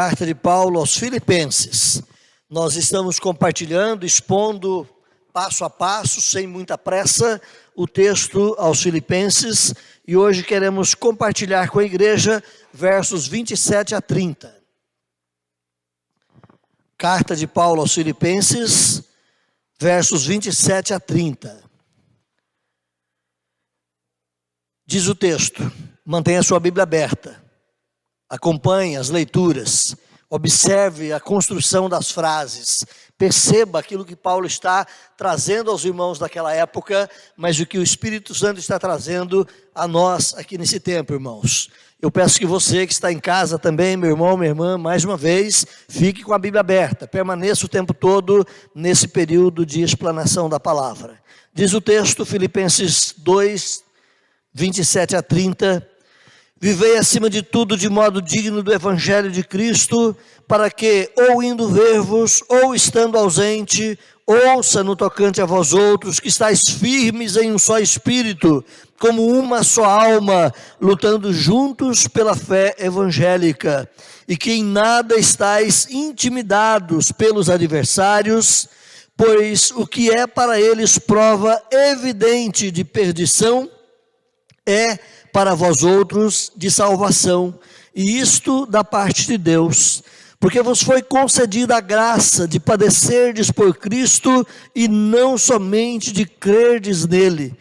Carta de Paulo aos Filipenses. Nós estamos compartilhando, expondo passo a passo, sem muita pressa, o texto aos Filipenses, e hoje queremos compartilhar com a igreja versos 27 a 30. Carta de Paulo aos Filipenses, versos 27 a 30. Diz o texto, mantenha a sua Bíblia aberta, acompanhe as leituras, observe a construção das frases, perceba aquilo que Paulo está trazendo aos irmãos daquela época, mas o que o Espírito Santo está trazendo a nós aqui nesse tempo, irmãos. Eu peço que você que está em casa também, meu irmão, minha irmã, mais uma vez, fique com a Bíblia aberta, permaneça o tempo todo nesse período de explanação da palavra. Diz o texto, Filipenses 2, 27 a 30, vivei acima de tudo de modo digno do Evangelho de Cristo, para que, ou indo ver-vos, ou estando ausente, ouça no tocante a vós outros, que estáis firmes em um só Espírito, como uma só alma, lutando juntos pela fé evangélica, e que em nada estáis intimidados pelos adversários, pois o que é para eles prova evidente de perdição, é para vós outros de salvação, e isto da parte de Deus, porque vos foi concedida a graça de padecerdes por Cristo, e não somente de crerdes nele,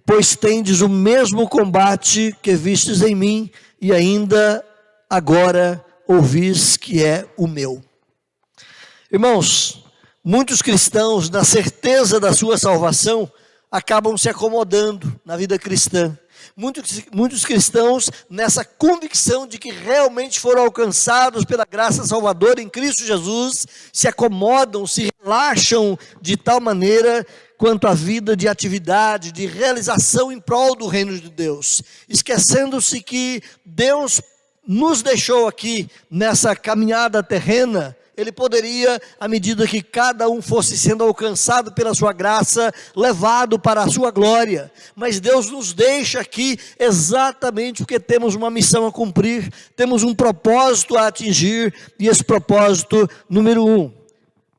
pois tendes o mesmo combate que vistes em mim, e ainda agora ouvis que é o meu. Irmãos, muitos cristãos, na certeza da sua salvação, acabam se acomodando na vida cristã. Muitos cristãos, nessa convicção de que realmente foram alcançados pela graça salvadora em Cristo Jesus, se acomodam, se relaxam de tal maneira quanto à vida de atividade, de realização em prol do reino de Deus, esquecendo-se que Deus nos deixou aqui nessa caminhada terrena. Ele poderia, à medida que cada um fosse sendo alcançado pela sua graça, levado para a sua glória. Mas Deus nos deixa aqui exatamente porque temos uma missão a cumprir, temos um propósito a atingir, e esse propósito, número 1,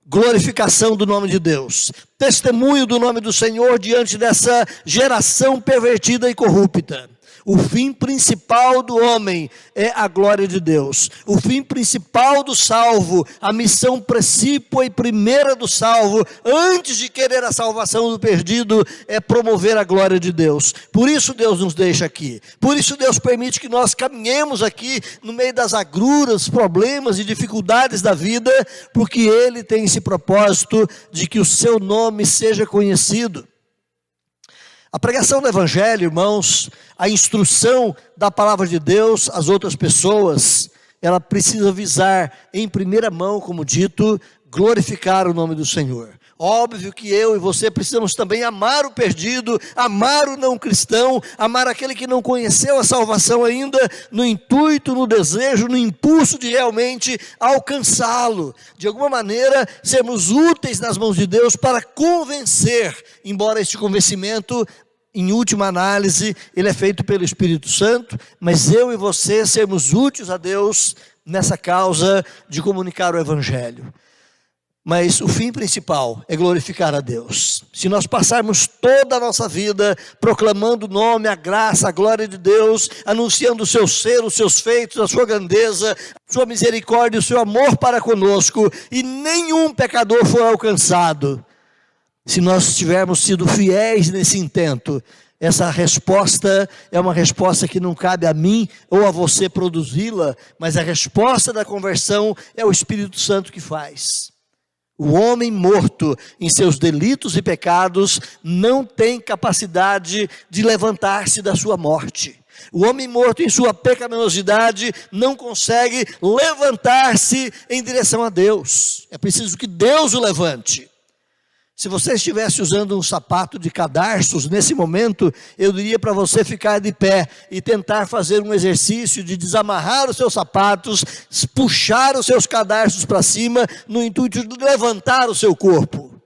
glorificação do nome de Deus, testemunho do nome do Senhor diante dessa geração pervertida e corrupta. O fim principal do homem é a glória de Deus. O fim principal do salvo, a missão precípua e primeira do salvo, antes de querer a salvação do perdido, é promover a glória de Deus. Por isso Deus nos deixa aqui. Por isso Deus permite que nós caminhemos aqui no meio das agruras, problemas e dificuldades da vida, porque Ele tem esse propósito de que o seu nome seja conhecido. A pregação do Evangelho, irmãos, a instrução da palavra de Deus às outras pessoas, ela precisa visar em primeira mão, como dito, glorificar o nome do Senhor. Óbvio que eu e você precisamos também amar o perdido, amar o não cristão, amar aquele que não conheceu a salvação ainda, no intuito, no desejo, no impulso de realmente alcançá-lo. De alguma maneira, sermos úteis nas mãos de Deus para convencer, embora este convencimento, em última análise, ele é feito pelo Espírito Santo, mas eu e você sermos úteis a Deus nessa causa de comunicar o Evangelho. Mas o fim principal é glorificar a Deus. Se nós passarmos toda a nossa vida proclamando o nome, a graça, a glória de Deus, anunciando o seu ser, os seus feitos, a sua grandeza, a sua misericórdia, o seu amor para conosco, e nenhum pecador for alcançado, se nós tivermos sido fiéis nesse intento, essa resposta é uma resposta que não cabe a mim ou a você produzi-la, mas a resposta da conversão é o Espírito Santo que faz. O homem morto em seus delitos e pecados não tem capacidade de levantar-se da sua morte. O homem morto em sua pecaminosidade não consegue levantar-se em direção a Deus. É preciso que Deus o levante. Se você estivesse usando um sapato de cadarços nesse momento, eu diria para você ficar de pé e tentar fazer um exercício de desamarrar os seus sapatos, puxar os seus cadarços para cima, no intuito de levantar o seu corpo.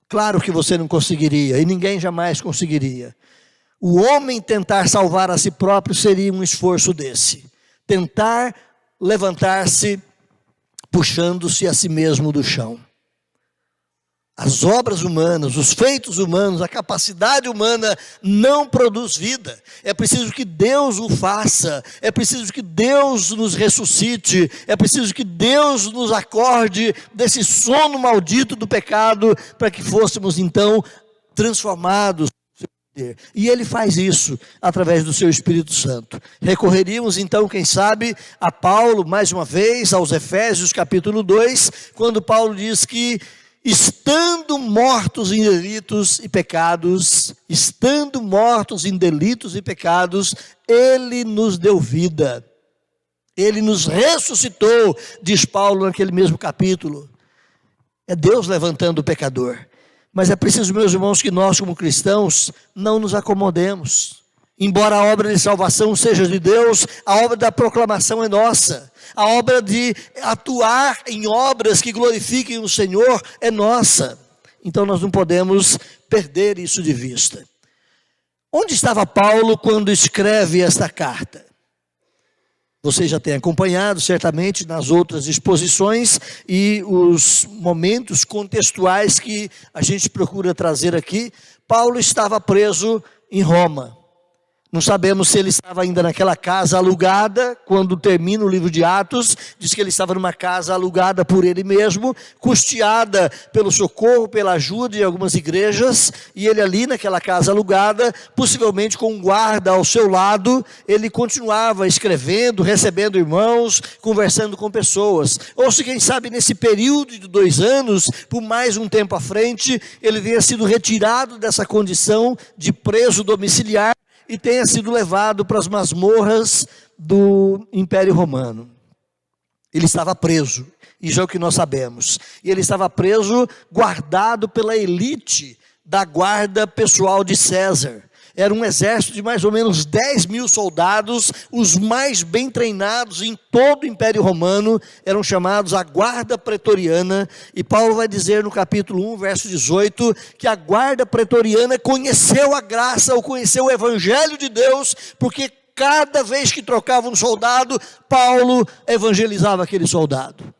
Claro que você não conseguiria, e ninguém jamais conseguiria. O homem tentar salvar a si próprio seria um esforço desse. Tentar levantar-se puxando-se a si mesmo do chão. As obras humanas, os feitos humanos, a capacidade humana não produz vida. É preciso que Deus o faça, é preciso que Deus nos ressuscite, é preciso que Deus nos acorde desse sono maldito do pecado, para que fôssemos então transformados. E Ele faz isso através do seu Espírito Santo. Recorreríamos então, quem sabe, a Paulo, mais uma vez, aos Efésios capítulo 2, quando Paulo diz que estando mortos em delitos e pecados, Ele nos deu vida. Ele nos ressuscitou, diz Paulo naquele mesmo capítulo. É Deus levantando o pecador. Mas é preciso, meus irmãos, que nós como cristãos não nos acomodemos. Embora a obra de salvação seja de Deus, a obra da proclamação é nossa. A obra de atuar em obras que glorifiquem o Senhor é nossa. Então nós não podemos perder isso de vista. Onde estava Paulo quando escreve esta carta? Você já tem acompanhado certamente nas outras exposições e os momentos contextuais que a gente procura trazer aqui. Paulo estava preso em Roma. Não sabemos se ele estava ainda naquela casa alugada, quando termina o livro de Atos, diz que ele estava numa casa alugada por ele mesmo, custeada pelo socorro, pela ajuda de algumas igrejas, e ele ali naquela casa alugada, possivelmente com um guarda ao seu lado, ele continuava escrevendo, recebendo irmãos, conversando com pessoas. Ou se quem sabe nesse período de 2 anos, por mais um tempo à frente, ele tenha sido retirado dessa condição de preso domiciliar, e tenha sido levado para as masmorras do Império Romano. Ele estava preso, isso é o que nós sabemos. E ele estava preso, guardado pela elite da guarda pessoal de César. Era um exército de mais ou menos 10 mil soldados, os mais bem treinados em todo o Império Romano, eram chamados a guarda pretoriana, e Paulo vai dizer no capítulo 1, verso 18, que a guarda pretoriana conheceu a graça, ou conheceu o Evangelho de Deus, porque cada vez que trocava um soldado, Paulo evangelizava aquele soldado.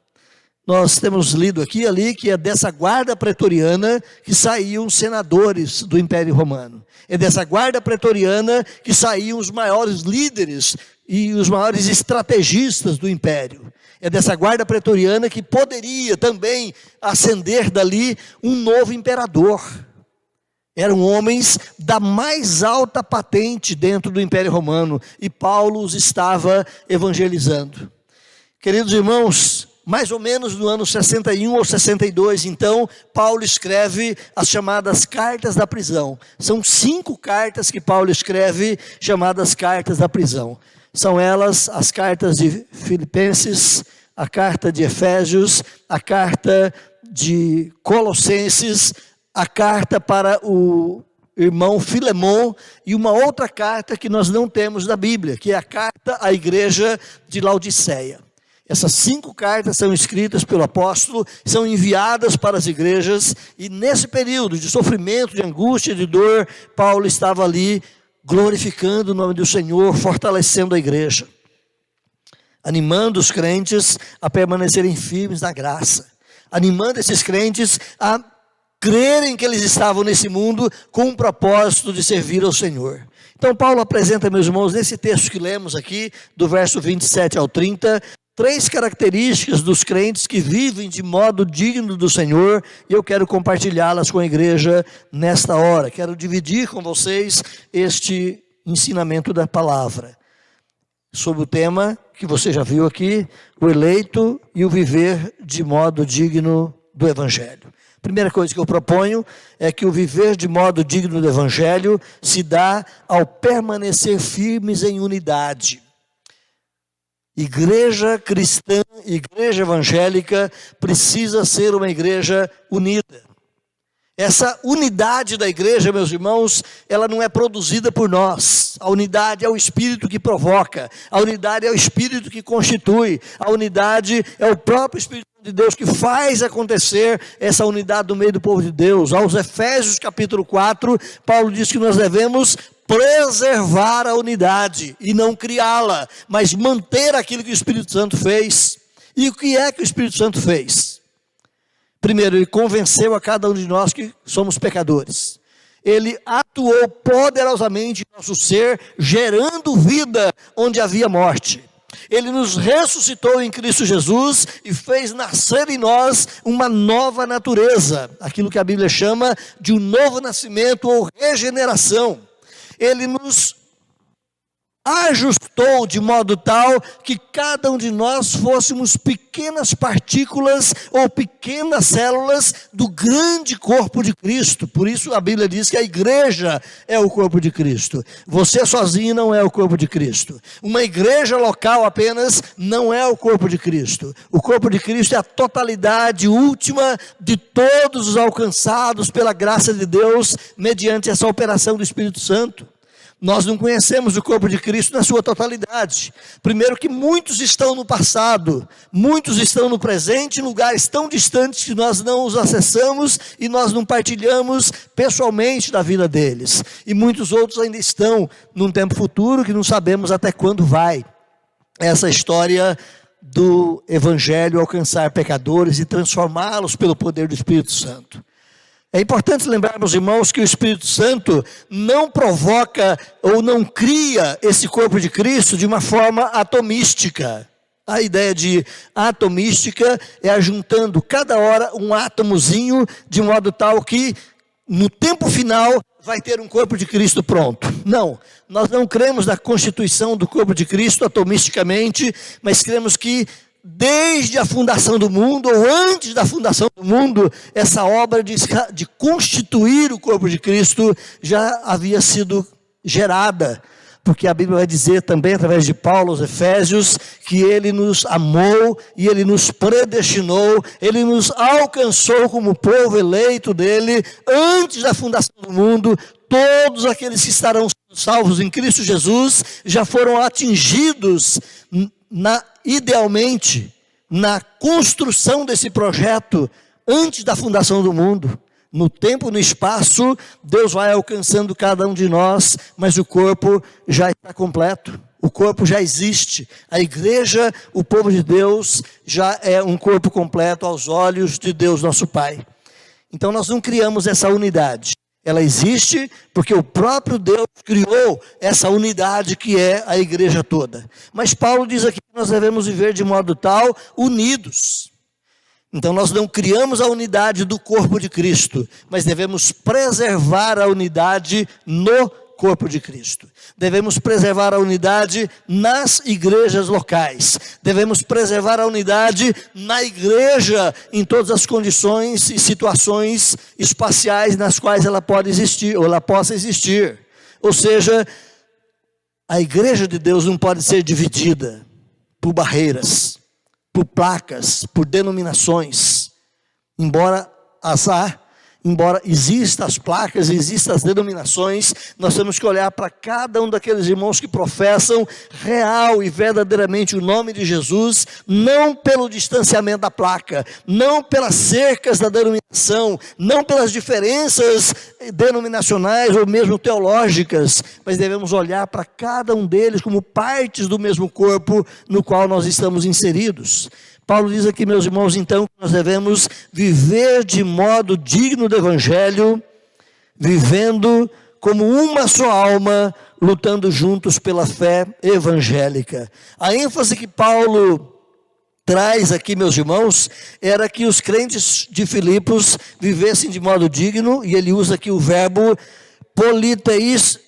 Nós temos lido aqui e ali que é dessa guarda pretoriana que saíam senadores do Império Romano. É dessa guarda pretoriana que saíam os maiores líderes e os maiores estrategistas do Império. É dessa guarda pretoriana que poderia também ascender dali um novo imperador. Eram homens da mais alta patente dentro do Império Romano. E Paulo os estava evangelizando. Queridos irmãos, mais ou menos no ano 61 ou 62, então, Paulo escreve as chamadas cartas da prisão. São 5 cartas que Paulo escreve, chamadas cartas da prisão. São elas as cartas de Filipenses, a carta de Efésios, a carta de Colossenses, a carta para o irmão Filemon e uma outra carta que nós não temos na Bíblia, que é a carta à igreja de Laodiceia. Essas 5 cartas são escritas pelo apóstolo, são enviadas para as igrejas, e nesse período de sofrimento, de angústia, de dor, Paulo estava ali glorificando o nome do Senhor, fortalecendo a igreja, animando os crentes a permanecerem firmes na graça, animando esses crentes a crerem que eles estavam nesse mundo com o propósito de servir ao Senhor. Então Paulo apresenta, meus irmãos, nesse texto que lemos aqui, do verso 27 ao 30, 3 características dos crentes que vivem de modo digno do Senhor, e eu quero compartilhá-las com a igreja nesta hora. Quero dividir com vocês este ensinamento da palavra, sobre o tema que você já viu aqui, o eleito e o viver de modo digno do Evangelho. Primeira coisa que eu proponho é que o viver de modo digno do Evangelho se dá ao permanecer firmes em unidade. Igreja cristã, igreja evangélica, precisa ser uma igreja unida. Essa unidade da igreja, meus irmãos, ela não é produzida por nós. A unidade é o Espírito que provoca, a unidade é o Espírito que constitui, a unidade é o próprio Espírito de Deus que faz acontecer essa unidade no meio do povo de Deus. Aos Efésios capítulo 4, Paulo diz que nós devemos preservar a unidade e não criá-la, mas manter aquilo que o Espírito Santo fez. E o que é que o Espírito Santo fez? Primeiro, ele convenceu a cada um de nós que somos pecadores. Ele atuou poderosamente em nosso ser, gerando vida onde havia morte. Ele nos ressuscitou em Cristo Jesus e fez nascer em nós uma nova natureza, aquilo que a Bíblia chama de um novo nascimento ou regeneração. Ele nos ajustou de modo tal que cada um de nós fôssemos pequenas partículas ou pequenas células do grande corpo de Cristo. Por isso a Bíblia diz que a igreja é o corpo de Cristo. Você sozinho não é o corpo de Cristo. Uma igreja local apenas não é o corpo de Cristo. O corpo de Cristo é a totalidade última de todos os alcançados pela graça de Deus mediante essa operação do Espírito Santo. Nós não conhecemos o corpo de Cristo na sua totalidade. Primeiro que muitos estão no passado, muitos estão no presente, em lugares tão distantes que nós não os acessamos e nós não partilhamos pessoalmente da vida deles. E muitos outros ainda estão num tempo futuro que não sabemos até quando vai. Essa história do Evangelho alcançar pecadores e transformá-los pelo poder do Espírito Santo. É importante lembrarmos, irmãos, que o Espírito Santo não provoca ou não cria esse corpo de Cristo de uma forma atomística. A ideia de atomística é ajuntando cada hora um átomozinho de modo tal que no tempo final vai ter um corpo de Cristo pronto. Não, nós não cremos na constituição do corpo de Cristo atomisticamente, mas cremos que desde a fundação do mundo, ou antes da fundação do mundo, essa obra de constituir o corpo de Cristo já havia sido gerada. Porque a Bíblia vai dizer também, através de Paulo aos Efésios, que ele nos amou e ele nos predestinou, ele nos alcançou como povo eleito dele, antes da fundação do mundo. Todos aqueles que estarão salvos em Cristo Jesus já foram atingidos idealmente na construção desse projeto antes da fundação do mundo. No tempo e no espaço, Deus vai alcançando cada um de nós, mas o corpo já está completo. O corpo já existe. A igreja, o povo de Deus, já é um corpo completo aos olhos de Deus nosso Pai. Então nós não criamos essa unidade. Ela existe porque o próprio Deus criou essa unidade que é a igreja toda. Mas Paulo diz aqui que nós devemos viver de modo tal, unidos. Então nós não criamos a unidade do corpo de Cristo, mas devemos preservar a unidade no corpo de Cristo. Devemos preservar a unidade nas igrejas locais. Devemos preservar a unidade na igreja em todas as condições e situações espaciais nas quais ela pode existir, ou ela possa existir. Ou seja, a igreja de Deus não pode ser dividida por barreiras, por placas, por denominações. Embora existam as placas, existam as denominações, nós temos que olhar para cada um daqueles irmãos que professam real e verdadeiramente o nome de Jesus, não pelo distanciamento da placa, não pelas cercas da denominação, não pelas diferenças denominacionais ou mesmo teológicas, mas devemos olhar para cada um deles como partes do mesmo corpo no qual nós estamos inseridos. Paulo diz aqui, meus irmãos, então, que nós devemos viver de modo digno do Evangelho, vivendo como uma só alma, lutando juntos pela fé evangélica. A ênfase que Paulo traz aqui, meus irmãos, era que os crentes de Filipos vivessem de modo digno, e ele usa aqui o verbo politeieste,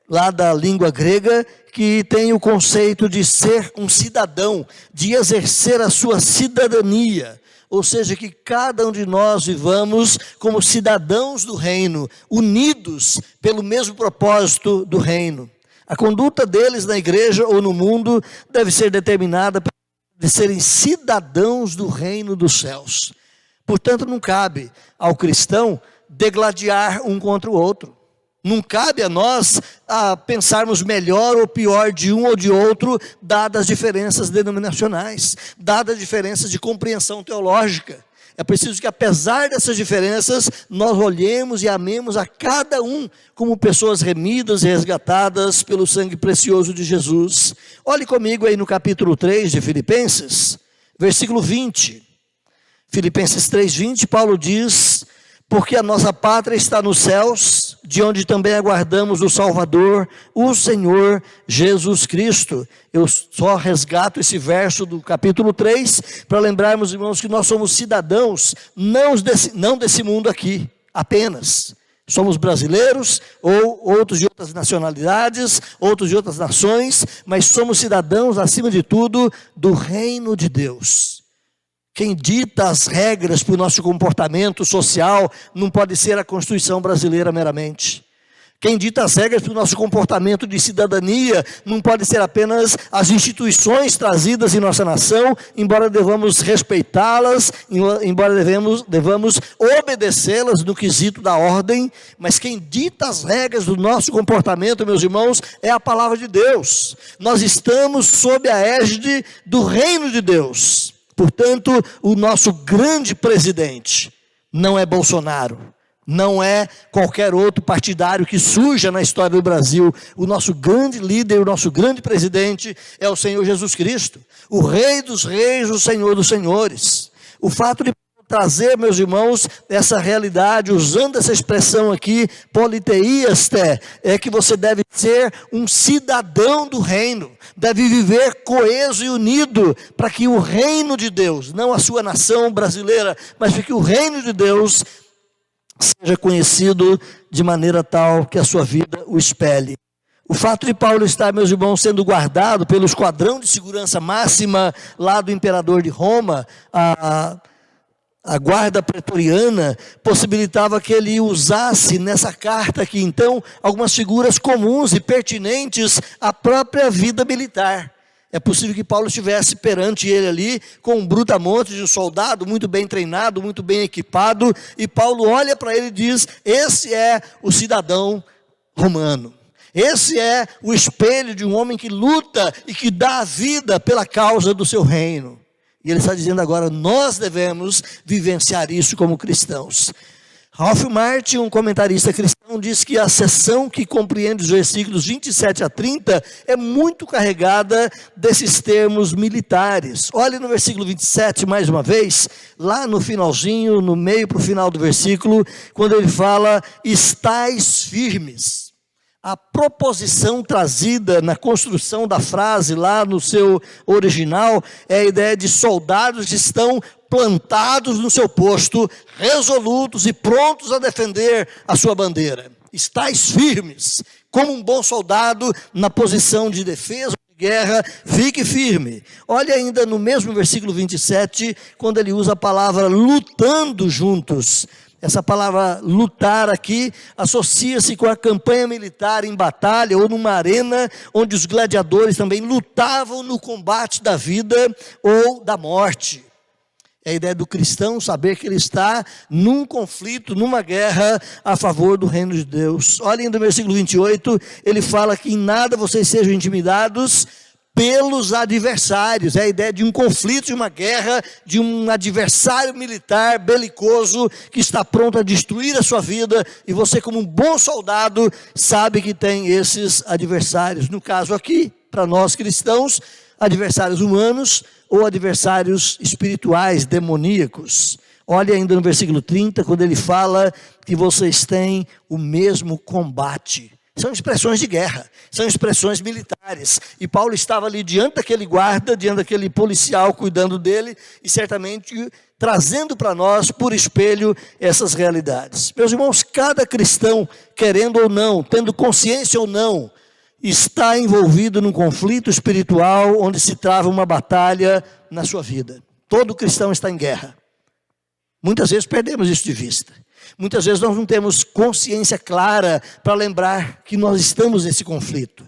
lá da língua grega, que tem o conceito de ser um cidadão, de exercer a sua cidadania. Ou seja, que cada um de nós vivamos como cidadãos do reino, unidos pelo mesmo propósito do reino. A conduta deles na igreja ou no mundo deve ser determinada de serem cidadãos do reino dos céus. Portanto, não cabe ao cristão degladiar um contra o outro. Não cabe a nós pensarmos melhor ou pior de um ou de outro, dadas as diferenças denominacionais, dadas as diferenças de compreensão teológica. É preciso que, apesar dessas diferenças, nós olhemos e amemos a cada um como pessoas remidas e resgatadas pelo sangue precioso de Jesus. Olhe comigo aí no capítulo 3 de Filipenses, versículo 20. Filipenses 3:20, Paulo diz: porque a nossa pátria está nos céus, de onde também aguardamos o Salvador, o Senhor Jesus Cristo. Eu só resgato esse verso do capítulo 3, para lembrarmos, irmãos, que nós somos cidadãos, não desse mundo aqui, apenas. Somos brasileiros, ou outros de outras nacionalidades, outros de outras nações, mas somos cidadãos, acima de tudo, do reino de Deus. Quem dita as regras para o nosso comportamento social não pode ser a Constituição brasileira meramente. Quem dita as regras para o nosso comportamento de cidadania não pode ser apenas as instituições trazidas em nossa nação, embora devamos respeitá-las, embora devamos obedecê-las no quesito da ordem, mas quem dita as regras do nosso comportamento, meus irmãos, é a palavra de Deus. Nós estamos sob a égide do reino de Deus. Portanto, o nosso grande presidente não é Bolsonaro, não é qualquer outro partidário que surja na história do Brasil. O nosso grande líder, o nosso grande presidente é o Senhor Jesus Cristo, o Rei dos Reis, o Senhor dos Senhores. O fato de trazer, meus irmãos, essa realidade, usando essa expressão aqui, politeiaste, é que você deve ser um cidadão do reino, deve viver coeso e unido, para que o reino de Deus, não a sua nação brasileira, mas para que o reino de Deus seja conhecido de maneira tal que a sua vida o espelhe. O fato de Paulo estar, meus irmãos, sendo guardado pelo esquadrão de segurança máxima lá do imperador de Roma, a guarda pretoriana, possibilitava que ele usasse nessa carta aqui, então, algumas figuras comuns e pertinentes à própria vida militar. É possível que Paulo estivesse perante ele ali, com um brutamonte de um soldado, muito bem treinado, muito bem equipado, e Paulo olha para ele e diz: esse é o cidadão romano. Esse é o espelho de um homem que luta e que dá a vida pela causa do seu reino. E ele está dizendo agora, nós devemos vivenciar isso como cristãos. Ralph Martin, um comentarista cristão, diz que a seção que compreende os versículos 27 a 30 é muito carregada desses termos militares. Olhe no versículo 27 mais uma vez, lá no finalzinho, no meio para o final do versículo, quando ele fala, estais firmes. A proposição trazida na construção da frase lá no seu original é a ideia de soldados que estão plantados no seu posto, resolutos e prontos a defender a sua bandeira. Estais firmes, como um bom soldado na posição de defesa ou de guerra, fique firme. Olha ainda no mesmo versículo 27, quando ele usa a palavra lutando juntos. Essa palavra lutar aqui associa-se com a campanha militar em batalha ou numa arena onde os gladiadores também lutavam no combate da vida ou da morte. É a ideia do cristão saber que ele está num conflito, numa guerra a favor do reino de Deus. Olha ainda no versículo 28, ele fala que em nada vocês sejam intimidados pelos adversários. É a ideia de um conflito, de uma guerra, de um adversário militar belicoso que está pronto a destruir a sua vida, e você, como um bom soldado, sabe que tem esses adversários. No caso aqui, para nós cristãos, adversários humanos ou adversários espirituais, demoníacos. Olha ainda no versículo 30, quando ele fala que vocês têm o mesmo combate. São expressões de guerra, são expressões militares. E Paulo estava ali diante daquele guarda, diante daquele policial cuidando dele, e certamente trazendo para nós, por espelho, essas realidades. Meus irmãos, cada cristão, querendo ou não, tendo consciência ou não, está envolvido num conflito espiritual, onde se trava uma batalha na sua vida. Todo cristão está em guerra. Muitas vezes perdemos isso de vista. Muitas vezes nós não temos consciência clara para lembrar que nós estamos nesse conflito.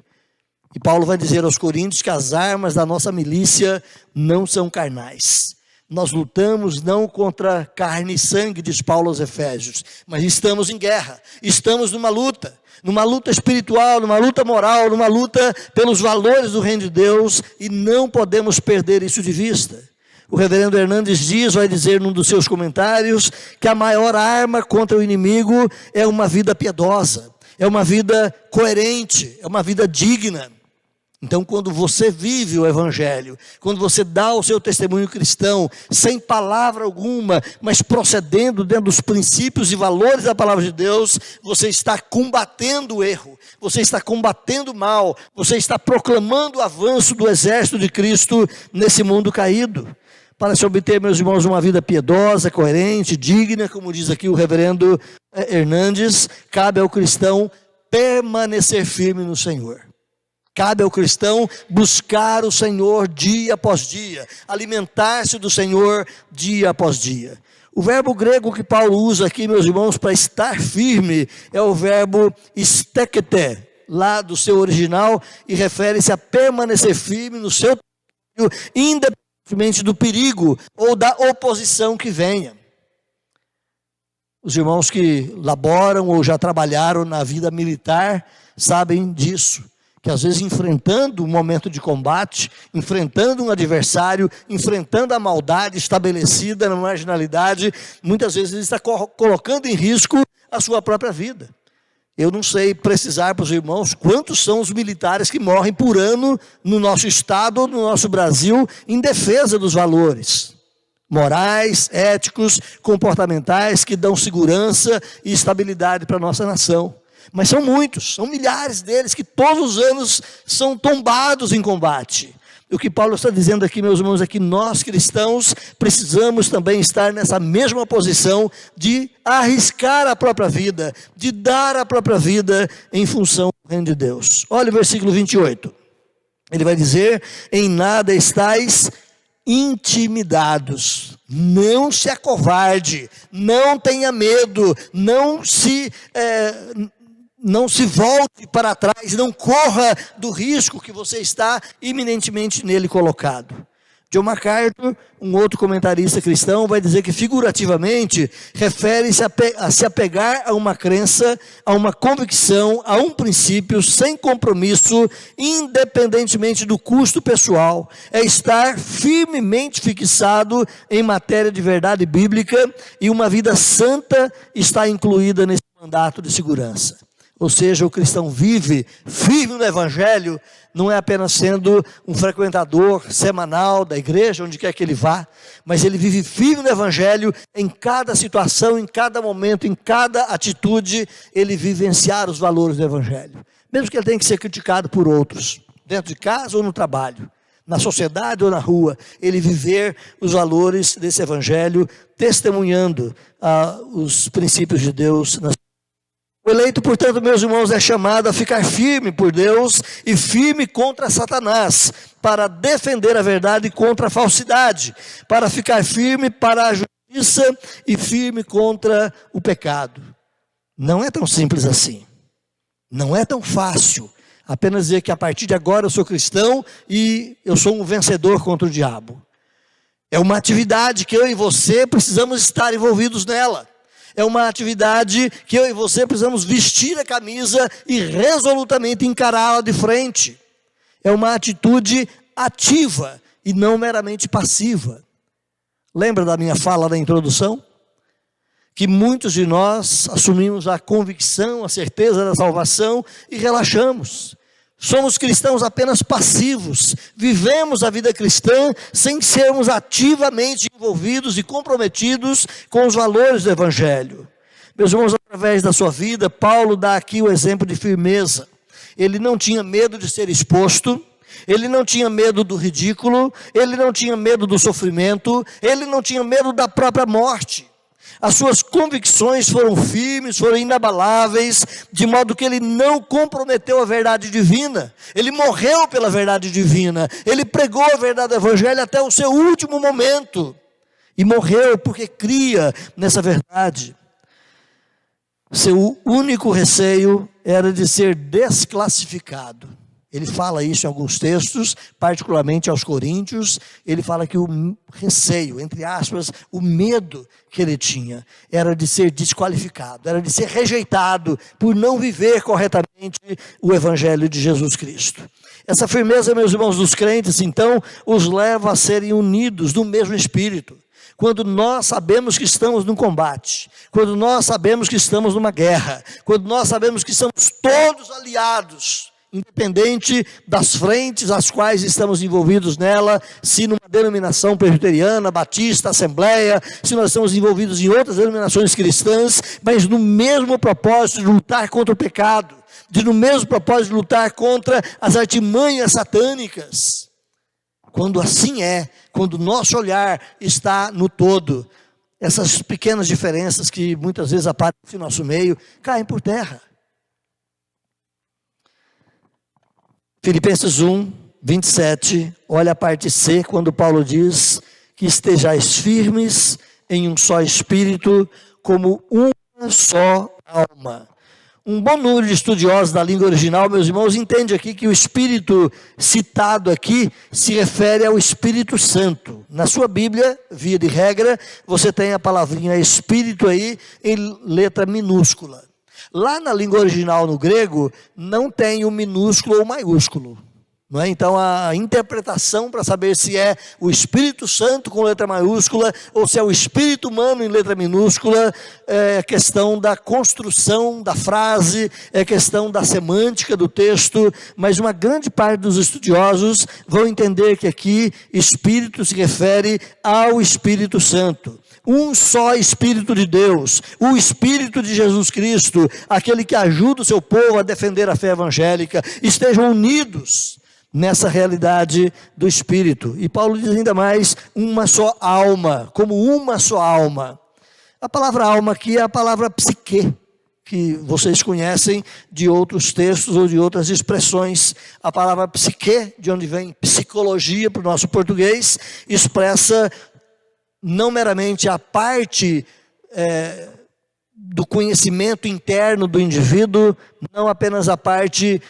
E Paulo vai dizer aos Coríntios que as armas da nossa milícia não são carnais. Nós lutamos não contra carne e sangue, diz Paulo aos Efésios, mas estamos em guerra, estamos numa luta espiritual, numa luta moral, numa luta pelos valores do reino de Deus, e não podemos perder isso de vista. O reverendo Hernandes Dias vai dizer num dos seus comentários que a maior arma contra o inimigo é uma vida piedosa, é uma vida coerente, é uma vida digna. Então, quando você vive o Evangelho, quando você dá o seu testemunho cristão, sem palavra alguma, mas procedendo dentro dos princípios e valores da palavra de Deus, você está combatendo o erro, você está combatendo o mal, você está proclamando o avanço do exército de Cristo nesse mundo caído. Para se obter, meus irmãos, uma vida piedosa, coerente, digna, como diz aqui o reverendo Hernandes, cabe ao cristão permanecer firme no Senhor. Cabe ao cristão buscar o Senhor dia após dia, alimentar-se do Senhor dia após dia. O verbo grego que Paulo usa aqui, meus irmãos, para estar firme, é o verbo stekete, lá do seu original, e refere-se a permanecer firme no seu trabalho, independentemente do perigo ou da oposição que venha. Os irmãos que laboram ou já trabalharam na vida militar sabem disso, que às vezes enfrentando um momento de combate, enfrentando um adversário, enfrentando a maldade estabelecida na marginalidade, muitas vezes ele está colocando em risco a sua própria vida. Eu não sei precisar para os irmãos quantos são os militares que morrem por ano no nosso estado ou no nosso Brasil em defesa dos valores morais, éticos, comportamentais que dão segurança e estabilidade para a nossa nação. Mas são muitos, são milhares deles que todos os anos são tombados em combate. O que Paulo está dizendo aqui, meus irmãos, é que nós cristãos precisamos também estar nessa mesma posição de arriscar a própria vida, de dar a própria vida em função do reino de Deus. Olha o versículo 28. Ele vai dizer: em nada estáis intimidados, não se acovarde, não tenha medo, não se volte para trás, não corra do risco que você está iminentemente nele colocado. John MacArthur, um outro comentarista cristão, vai dizer que figurativamente refere-se a se apegar a uma crença, a uma convicção, a um princípio sem compromisso, independentemente do custo pessoal. É estar firmemente fixado em matéria de verdade bíblica, e uma vida santa está incluída nesse mandato de segurança. Ou seja, o cristão vive firme no Evangelho, não é apenas sendo um frequentador semanal da igreja, onde quer que ele vá, mas ele vive firme no Evangelho em cada situação, em cada momento, em cada atitude, ele vivenciar os valores do Evangelho. Mesmo que ele tenha que ser criticado por outros, dentro de casa ou no trabalho, na sociedade ou na rua, ele viver os valores desse Evangelho, testemunhando os princípios de Deus na O eleito, portanto, meus irmãos, é chamado a ficar firme por Deus e firme contra Satanás, para defender a verdade contra a falsidade, para ficar firme para a justiça e firme contra o pecado. Não é tão simples assim. Não é tão fácil apenas dizer que a partir de agora eu sou cristão e eu sou um vencedor contra o diabo. É uma atividade que eu e você precisamos estar envolvidos nela. É uma atividade que eu e você precisamos vestir a camisa e resolutamente encará-la de frente. É uma atitude ativa e não meramente passiva. Lembra da minha fala na introdução? Que muitos de nós assumimos a convicção, a certeza da salvação e relaxamos. Somos cristãos apenas passivos, vivemos a vida cristã sem sermos ativamente envolvidos e comprometidos com os valores do Evangelho. Meus irmãos, através da sua vida, Paulo dá aqui o exemplo de firmeza. Ele não tinha medo de ser exposto, ele não tinha medo do ridículo, ele não tinha medo do sofrimento, ele não tinha medo da própria morte. As suas convicções foram firmes, foram inabaláveis, de modo que ele não comprometeu a verdade divina. Ele morreu pela verdade divina. Ele pregou a verdade do Evangelho até o seu último momento. E morreu porque cria nessa verdade. Seu único receio era de ser desclassificado. Ele fala isso em alguns textos, particularmente aos Coríntios. Ele fala que o receio, entre aspas, o medo que ele tinha era de ser desqualificado, era de ser rejeitado por não viver corretamente o Evangelho de Jesus Cristo. Essa firmeza, meus irmãos, dos crentes, então, os leva a serem unidos no mesmo espírito. Quando nós sabemos que estamos num combate, quando nós sabemos que estamos numa guerra, quando nós sabemos que estamos todos aliados, independente das frentes às quais estamos envolvidos nela, se numa denominação presbiteriana, batista, assembleia, se nós estamos envolvidos em outras denominações cristãs, mas no mesmo propósito de lutar contra o pecado, no mesmo propósito de lutar contra as artimanhas satânicas. Quando assim é, quando o nosso olhar está no todo, essas pequenas diferenças que muitas vezes aparecem no nosso meio, caem por terra. Filipenses 1, 27, olha a parte C, quando Paulo diz que estejais firmes em um só espírito, como uma só alma. Um bom número de estudiosos da língua original, meus irmãos, entende aqui que o Espírito citado aqui se refere ao Espírito Santo. Na sua Bíblia, via de regra, você tem a palavrinha Espírito aí em letra minúscula. Lá na língua original no grego, não tem o minúsculo ou maiúsculo. Não é? Então a interpretação para saber se é o Espírito Santo com letra maiúscula ou se é o Espírito humano em letra minúscula, é questão da construção da frase, é questão da semântica do texto, mas uma grande parte dos estudiosos vão entender que aqui Espírito se refere ao Espírito Santo. Um só Espírito de Deus, o Espírito de Jesus Cristo, aquele que ajuda o seu povo a defender a fé evangélica, estejam unidos nessa realidade do Espírito. E Paulo diz ainda mais, uma só alma, como uma só alma. A palavra alma aqui é a palavra psique, que vocês conhecem de outros textos ou de outras expressões. A palavra psique, de onde vem psicologia para o nosso português, expressa não meramente a parte do conhecimento interno do indivíduo, não apenas a parte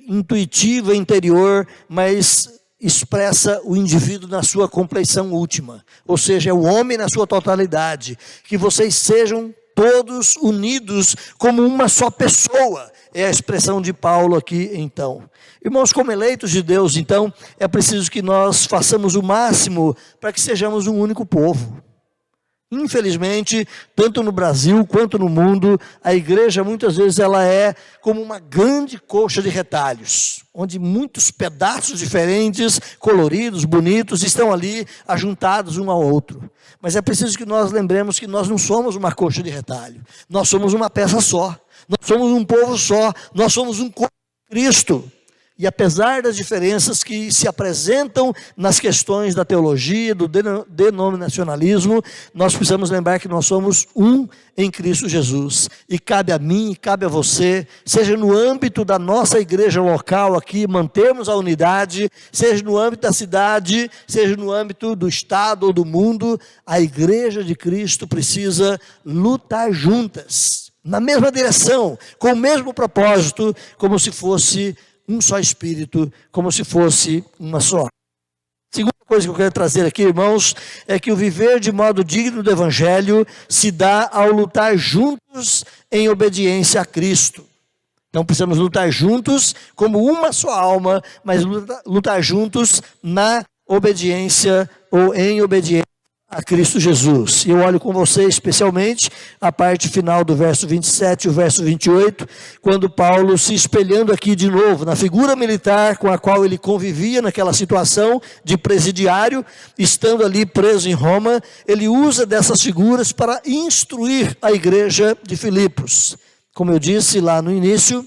intuitiva, interior, mas expressa o indivíduo na sua compleição última, ou seja, é o homem na sua totalidade, que vocês sejam todos unidos como uma só pessoa, é a expressão de Paulo aqui então. Irmãos, como eleitos de Deus, então, é preciso que nós façamos o máximo para que sejamos um único povo. Infelizmente, tanto no Brasil quanto no mundo, a igreja muitas vezes ela é como uma grande coxa de retalhos, onde muitos pedaços diferentes, coloridos, bonitos, estão ali ajuntados um ao outro. Mas é preciso que nós lembremos que nós não somos uma coxa de retalho, nós somos uma peça só, nós somos um povo só, nós somos um corpo de Cristo. E apesar das diferenças que se apresentam nas questões da teologia, do denominacionalismo, nós precisamos lembrar que nós somos um em Cristo Jesus. E cabe a mim, e cabe a você, seja no âmbito da nossa igreja local aqui, mantermos a unidade, seja no âmbito da cidade, seja no âmbito do estado ou do mundo, a igreja de Cristo precisa lutar juntas, na mesma direção, com o mesmo propósito, como se fosse um só Espírito, como se fosse uma só. Segunda coisa que eu quero trazer aqui, irmãos, é que o viver de modo digno do Evangelho se dá ao lutar juntos em obediência a Cristo. Então precisamos lutar juntos como uma só alma, mas lutar juntos na obediência ou em obediência a Cristo Jesus. Eu olho com você especialmente a parte final do verso 27 e o verso 28, quando Paulo, se espelhando aqui de novo na figura militar com a qual ele convivia naquela situação de presidiário, estando ali preso em Roma, ele usa dessas figuras para instruir a igreja de Filipos. Como eu disse lá no início,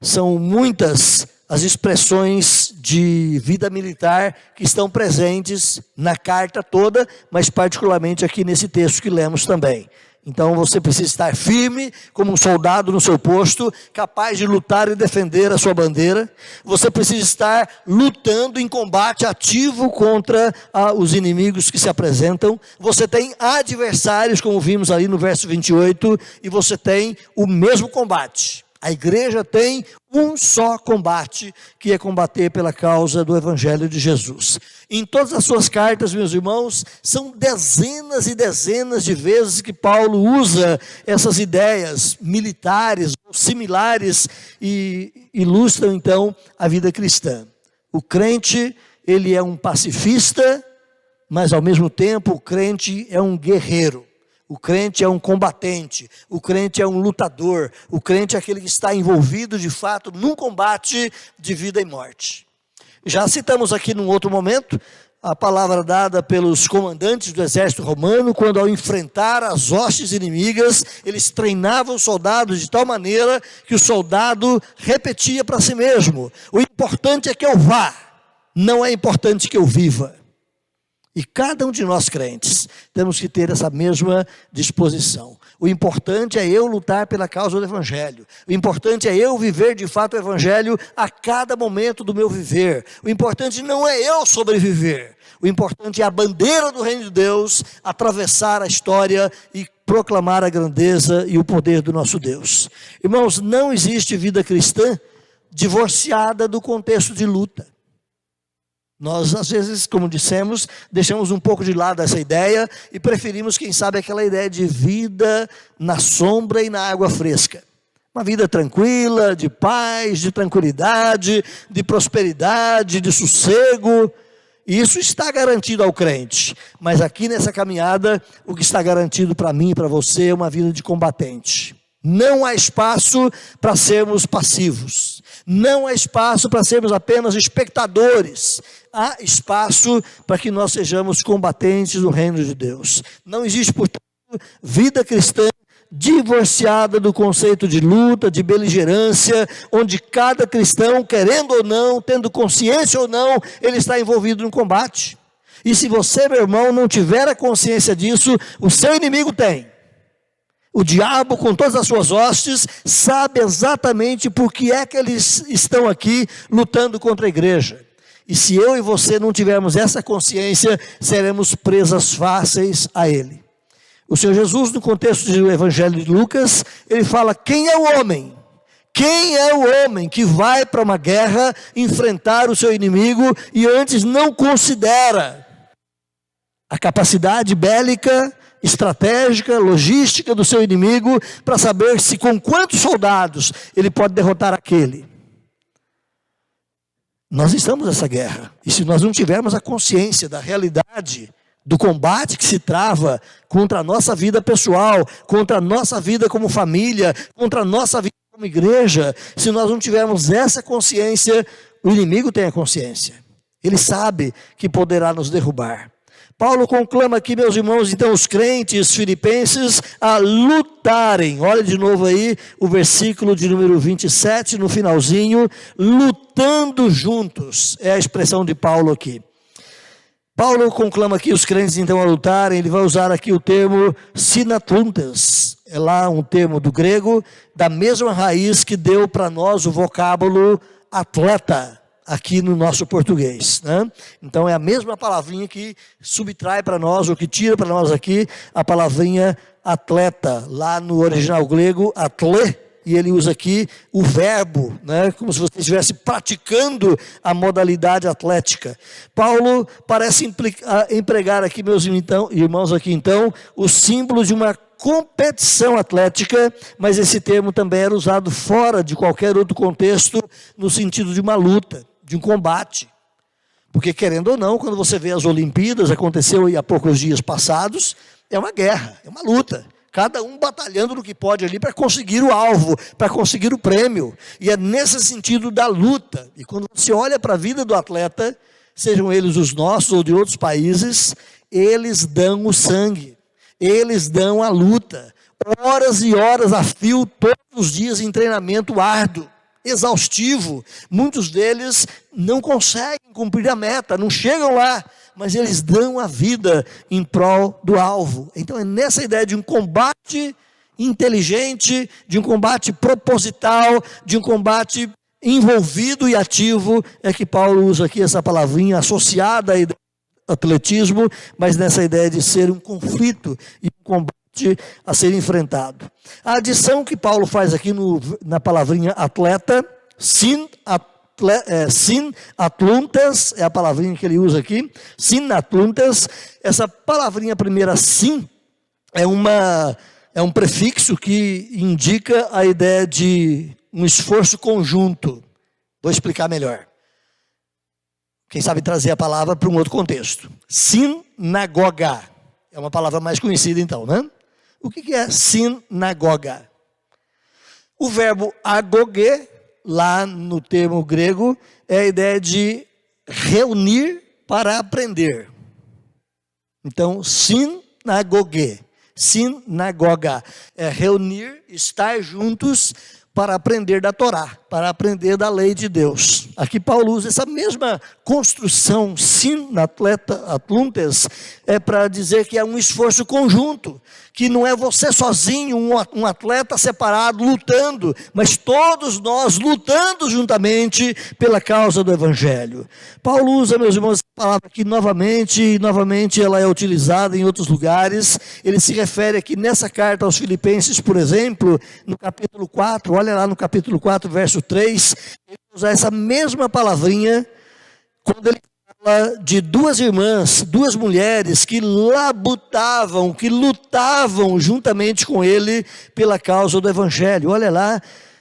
são muitas as expressões de vida militar que estão presentes na carta toda, mas particularmente aqui nesse texto que lemos também. Então você precisa estar firme como um soldado no seu posto, capaz de lutar e defender a sua bandeira. Você precisa estar lutando em combate ativo contra os inimigos que se apresentam. Você tem adversários, como vimos ali no verso 28, e você tem o mesmo combate. A igreja tem um só combate, que é combater pela causa do Evangelho de Jesus. Em todas as suas cartas, meus irmãos, são dezenas e dezenas de vezes que Paulo usa essas ideias militares ou similares e ilustram então a vida cristã. O crente, ele é um pacifista, mas ao mesmo tempo o crente é um guerreiro. O crente é um combatente, o crente é um lutador, o crente é aquele que está envolvido de fato num combate de vida e morte. Já citamos aqui num outro momento a palavra dada pelos comandantes do exército romano, quando ao enfrentar as hostes inimigas, eles treinavam os soldados de tal maneira que o soldado repetia para si mesmo: o importante é que eu vá, não é importante que eu viva. E cada um de nós crentes temos que ter essa mesma disposição. O importante é eu lutar pela causa do Evangelho. O importante é eu viver de fato o Evangelho a cada momento do meu viver. O importante não é eu sobreviver. O importante é a bandeira do reino de Deus atravessar a história e proclamar a grandeza e o poder do nosso Deus. Irmãos, não existe vida cristã divorciada do contexto de luta. Nós, às vezes, como dissemos, deixamos um pouco de lado essa ideia e preferimos, quem sabe, aquela ideia de vida na sombra e na água fresca. Uma vida tranquila, de paz, de tranquilidade, de prosperidade, de sossego. E isso está garantido ao crente. Mas aqui nessa caminhada, o que está garantido para mim e para você é uma vida de combatente. Não há espaço para sermos passivos. Não há espaço para sermos apenas espectadores. Há espaço para que nós sejamos combatentes do reino de Deus. Não existe, portanto, vida cristã divorciada do conceito de luta, de beligerância, onde cada cristão, querendo ou não, tendo consciência ou não, ele está envolvido no combate. E se você, meu irmão, não tiver a consciência disso, o seu inimigo tem. O diabo, com todas as suas hostes, sabe exatamente por que é que eles estão aqui lutando contra a igreja. E se eu e você não tivermos essa consciência, seremos presas fáceis a ele. O Senhor Jesus, no contexto do Evangelho de Lucas, ele fala: quem é o homem? Quem é o homem que vai para uma guerra enfrentar o seu inimigo e antes não considera a capacidade bélica, estratégica, logística do seu inimigo para saber se com quantos soldados ele pode derrotar aquele? Nós estamos nessa guerra, e se nós não tivermos a consciência da realidade do combate que se trava contra a nossa vida pessoal, contra a nossa vida como família, contra a nossa vida como igreja, se nós não tivermos essa consciência, o inimigo tem a consciência. Ele sabe que poderá nos derrubar. Paulo conclama aqui, meus irmãos, então os crentes filipenses a lutarem. Olha de novo aí o versículo de número 27, no finalzinho: lutando juntos, é a expressão de Paulo aqui. Paulo conclama aqui os crentes então a lutarem. Ele vai usar aqui o termo sinatuntas, é lá um termo do grego, da mesma raiz que deu para nós o vocábulo atleta, aqui no nosso português, né? Então é a mesma palavrinha que subtrai para nós, ou que tira para nós aqui, a palavrinha atleta, lá no original grego, atle, e ele usa aqui o verbo, né? Como se você estivesse praticando a modalidade atlética. Paulo parece empregar aqui, meus irmãos, aqui então, o símbolo de uma competição atlética, mas esse termo também era usado fora de qualquer outro contexto, no sentido de uma luta, de um combate. Porque, querendo ou não, quando você vê as Olimpíadas, aconteceu há poucos dias passados, é uma guerra, é uma luta. Cada um batalhando no que pode ali para conseguir o alvo, para conseguir o prêmio. E é nesse sentido da luta. E quando você olha para a vida do atleta, sejam eles os nossos ou de outros países, eles dão o sangue, eles dão a luta. Horas e horas a fio, todos os dias em treinamento árduo, exaustivo. Muitos deles não conseguem cumprir a meta, não chegam lá, mas eles dão a vida em prol do alvo. Então é nessa ideia de um combate inteligente, de um combate proposital, de um combate envolvido e ativo, é que Paulo usa aqui essa palavrinha associada à ideia do atletismo, mas nessa ideia de ser um conflito e um combate a ser enfrentado. A adição que Paulo faz aqui na palavrinha atleta, sin atluntes, é a palavrinha que ele usa aqui, sin atluntes, essa palavrinha primeira sin, é um prefixo que indica a ideia de um esforço conjunto. Vou explicar melhor. Quem sabe trazer a palavra para um outro contexto. Sinagoga, é uma palavra mais conhecida então, né? O que é sinagoga? O verbo agoge, lá no termo grego, é a ideia de reunir para aprender. Então, sinagoge, sinagoga, é reunir, estar juntos para aprender da Torá, para aprender da lei de Deus. Aqui Paulo usa essa mesma construção, atluntes, é para dizer que é um esforço conjunto, que não é você sozinho, um atleta separado, lutando, mas todos nós lutando juntamente pela causa do Evangelho. Paulo usa, meus irmãos, essa palavra aqui novamente, e novamente ela é utilizada em outros lugares. Ele se refere aqui nessa carta aos Filipenses, por exemplo, no capítulo 4, olha lá no capítulo 4, verso 3, ele usa essa mesma palavrinha, quando ele fala de duas irmãs, duas mulheres que labutavam, que lutavam juntamente com ele pela causa do Evangelho. Olha lá,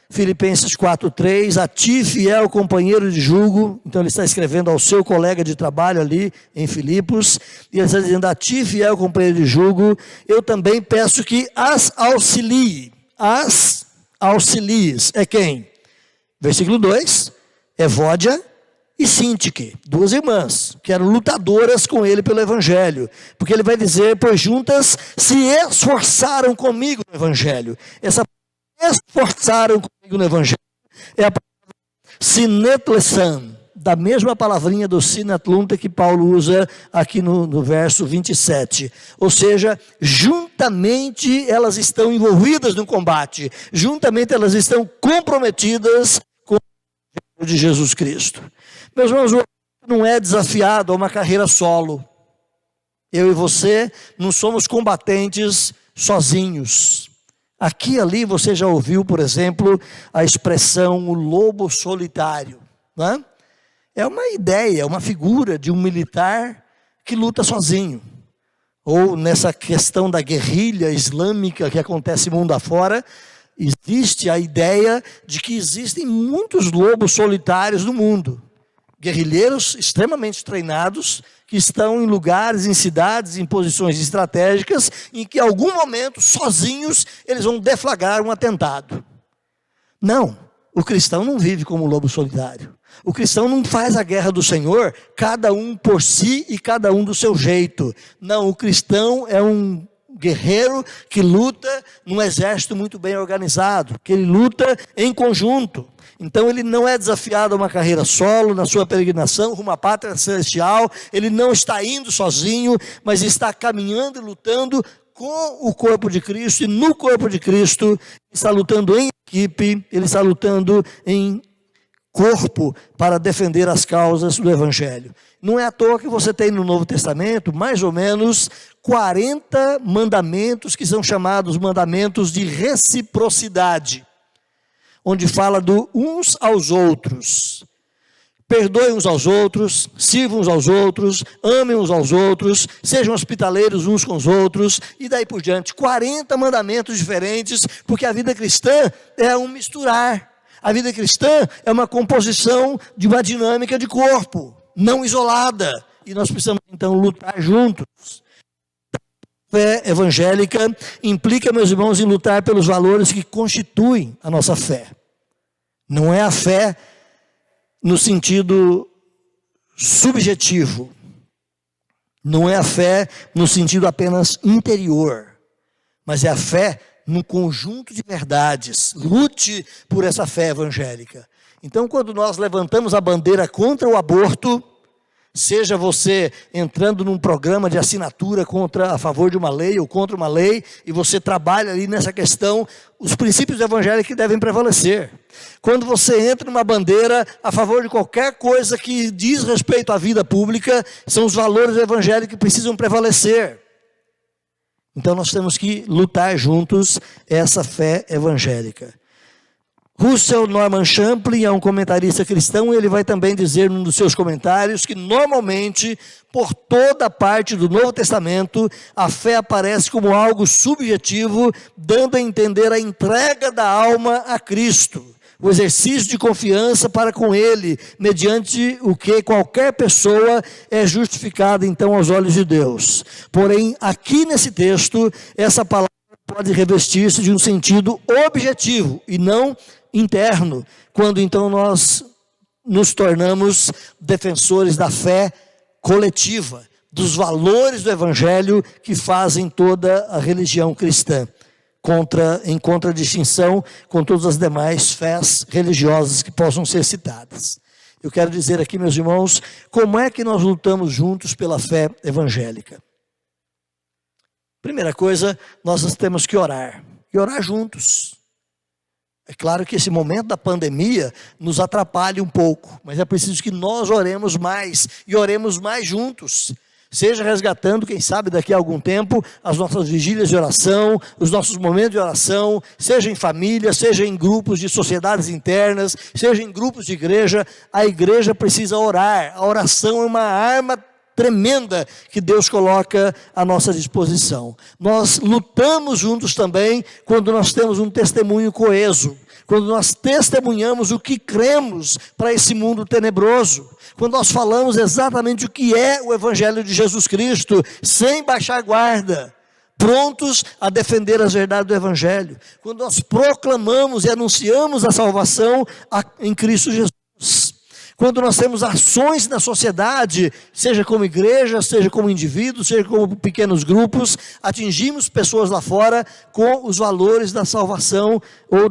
Filipenses 4:3, a ti, fiel companheiro de julgo. Então ele está escrevendo ao seu colega de trabalho ali em Filipos, e ele está dizendo: a ti, fiel companheiro de julgo, eu também peço que as auxilie. As auxilies é quem? Versículo 2, Evódia e Sintique, duas irmãs, que eram lutadoras com ele pelo Evangelho, porque ele vai dizer, pois juntas se esforçaram comigo no Evangelho. Essa esforçaram comigo no Evangelho é a palavra sinetlesan, da mesma palavrinha do sinatlunte que Paulo usa aqui no verso 27. Ou seja, juntamente elas estão envolvidas no combate, juntamente elas estão comprometidas com o Evangelho de Jesus Cristo. Meus irmãos, o não é desafiado a uma carreira solo. Eu e você não somos combatentes sozinhos. Aqui e ali você já ouviu, por exemplo, a expressão o lobo solitário, não é? É uma ideia, uma figura de um militar que luta sozinho. Ou nessa questão da guerrilha islâmica que acontece mundo afora, existe a ideia de que existem muitos lobos solitários no mundo. Guerrilheiros extremamente treinados, que estão em lugares, em cidades, em posições estratégicas, em que em algum momento, sozinhos, eles vão deflagrar um atentado. Não, o cristão não vive como um lobo solitário. O cristão não faz a guerra do Senhor, cada um por si e cada um do seu jeito. Não, o cristão é um guerreiro que luta num exército muito bem organizado, que ele luta em conjunto. Então ele não é desafiado a uma carreira solo, na sua peregrinação rumo à pátria celestial, ele não está indo sozinho, mas está caminhando e lutando com o corpo de Cristo, e no corpo de Cristo, ele está lutando em equipe, ele está lutando em corpo para defender as causas do Evangelho. Não é à toa que você tem no Novo Testamento mais ou menos 40 mandamentos que são chamados mandamentos de reciprocidade, onde fala do uns aos outros. Perdoem uns aos outros, sirvam uns aos outros, amem uns aos outros, sejam hospitaleiros uns com os outros, e daí por diante. 40 mandamentos diferentes, porque a vida cristã é um misturar. A vida cristã é uma composição de uma dinâmica de corpo, não isolada. E nós precisamos então lutar juntos. A fé evangélica implica, meus irmãos, em lutar pelos valores que constituem a nossa fé. Não é a fé no sentido subjetivo. Não é a fé no sentido apenas interior. Mas é a fé num conjunto de verdades. Lute por essa fé evangélica. Então, quando nós levantamos a bandeira contra o aborto, seja você entrando num programa de assinatura a favor de uma lei ou contra uma lei, e você trabalha ali nessa questão, os princípios evangélicos que devem prevalecer. Quando você entra numa bandeira a favor de qualquer coisa que diz respeito à vida pública, são os valores evangélicos que precisam prevalecer. Então nós temos que lutar juntos essa fé evangélica. Russell Norman Champlin é um comentarista cristão, e ele vai também dizer num dos seus comentários que normalmente, por toda parte do Novo Testamento, a fé aparece como algo subjetivo, dando a entender a entrega da alma a Cristo, o exercício de confiança para com Ele, mediante o que qualquer pessoa é justificada então aos olhos de Deus. Porém, aqui nesse texto, essa palavra pode revestir-se de um sentido objetivo e não interno, quando então nós nos tornamos defensores da fé coletiva, dos valores do Evangelho que fazem toda a religião cristã, em contradistinção com todas as demais fés religiosas que possam ser citadas. Eu quero dizer aqui, meus irmãos, como é que nós lutamos juntos pela fé evangélica. Primeira coisa, nós temos que orar, e orar juntos. É claro que esse momento da pandemia nos atrapalha um pouco, mas é preciso que nós oremos mais, e oremos mais juntos. Seja resgatando, quem sabe daqui a algum tempo, as nossas vigílias de oração, os nossos momentos de oração, seja em família, seja em grupos de sociedades internas, seja em grupos de igreja. A igreja precisa orar. A oração é uma arma tremenda que Deus coloca à nossa disposição. Nós lutamos juntos também quando nós temos um testemunho coeso, quando nós testemunhamos o que cremos para esse mundo tenebroso, quando nós falamos exatamente o que é o Evangelho de Jesus Cristo, sem baixar guarda, prontos a defender as verdades do Evangelho, quando nós proclamamos e anunciamos a salvação em Cristo Jesus. Quando nós temos ações na sociedade, seja como igreja, seja como indivíduos, seja como pequenos grupos, atingimos pessoas lá fora com os valores da salvação ou